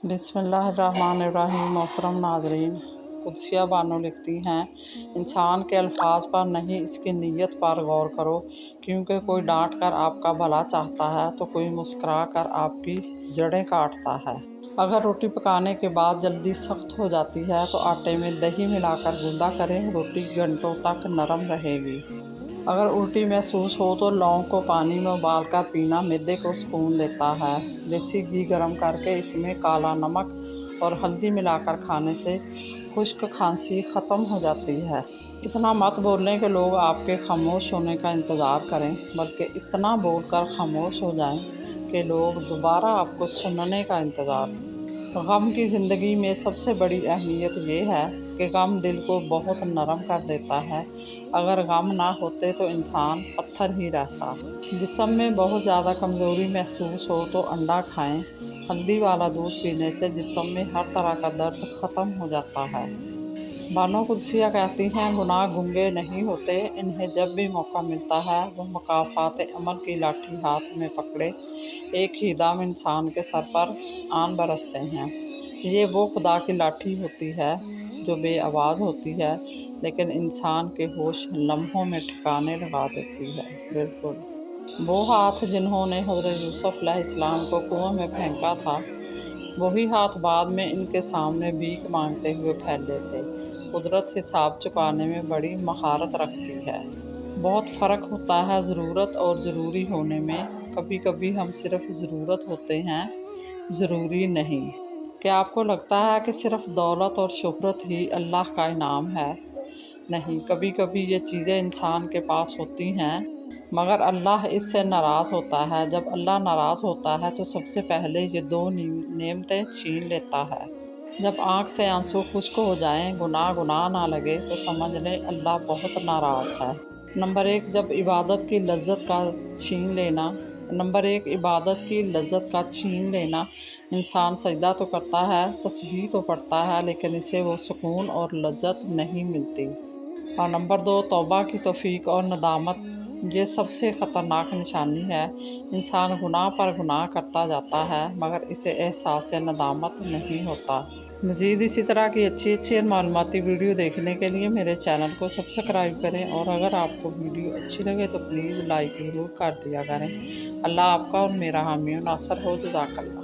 बिस्मिल्लाहिर्रहमानिर्रहीम। मोहतरम नाज़रीन, कुदसिया बानो लिखती हैं, इंसान के अल्फाज पर नहीं इसकी नीयत पर गौर करो, क्योंकि कोई डांट कर आपका भला चाहता है तो कोई मुस्कुरा कर आपकी जड़ें काटता है। अगर रोटी पकाने के बाद जल्दी सख्त हो जाती है तो आटे में दही मिलाकर गूंदा करें, रोटी घंटों तक नरम रहेगी। अगर उल्टी महसूस हो तो लौंग को पानी में उबालकर पीना मैदे को सुकून देता है। देसी घी गर्म करके इसमें काला नमक और हल्दी मिलाकर खाने से खुश्क खांसी ख़त्म हो जाती है। इतना मत बोलें कि लोग आपके खामोश होने का इंतज़ार करें, बल्कि इतना बोलकर खामोश हो जाएं कि लोग दोबारा आपको सुनने का इंतज़ार। गम की ज़िंदगी में सबसे बड़ी अहमियत ये है कि गम दिल को बहुत नरम कर देता है। अगर गम ना होते तो इंसान पत्थर ही रहता। जिस्म में बहुत ज़्यादा कमज़ोरी महसूस हो तो अंडा खाएं। हल्दी वाला दूध पीने से जिस्म में हर तरह का दर्द ख़त्म हो जाता है। बानो कुदसिया कहती हैं, गुनाह गूंगे नहीं होते, इन्हें जब भी मौका मिलता है वो मकाफ़ात अमल की लाठी हाथ में पकड़े एक ही दम इंसान के सर पर आन बरसते हैं। ये वो खुदा की लाठी होती है जो बेआवाज़ होती है, लेकिन इंसान के होश लम्हों में ठिकाने लगा देती है। बिल्कुल वो हाथ जिन्होंने हज़रत यूसुफ अलैहिस्सलाम को कुआं में फेंका था, वही हाथ बाद में इनके सामने भीख मांगते हुए फैले थे। कुदरत हिसाब चुकाने में बड़ी महारत रखती है। बहुत फ़र्क होता है ज़रूरत और ज़रूरी होने में। कभी कभी हम सिर्फ ज़रूरत होते हैं, ज़रूरी नहीं। क्या आपको लगता है कि सिर्फ दौलत और शोहरत ही अल्लाह का इनाम है? नहीं, कभी कभी ये चीज़ें इंसान के पास होती हैं मगर अल्लाह इससे नाराज़ होता है। जब अल्लाह नाराज़ होता है तो सबसे पहले ये दो नेमतें छीन लेता है। जब आँख से आंसू खुश्क हो जाएं, गुनाह ना लगे तो समझ लें अल्लाह बहुत नाराज़ है। नंबर एक, इबादत की लज्जत का छीन लेना। इंसान सजदा तो करता है, तस्बीह तो पढ़ता है, लेकिन इसे वो सुकून और लज्जत नहीं मिलती। और नंबर दो, तौबा की तौफीक और नदामत। ये सबसे ख़तरनाक निशानी है। इंसान गुनाह पर गुनाह करता जाता है मगर इसे एहसास नदामत नहीं होता। मज़ीद इसी तरह की अच्छी और मालूमाती वीडियो देखने के लिए मेरे चैनल को सब्सक्राइब करें, और अगर आपको वीडियो अच्छी लगे तो प्लीज़ लाइक ज़रूर कर दिया करें। अल्लाह आपका और मेरा हामी नासर हो। जज़ाकल्लाह।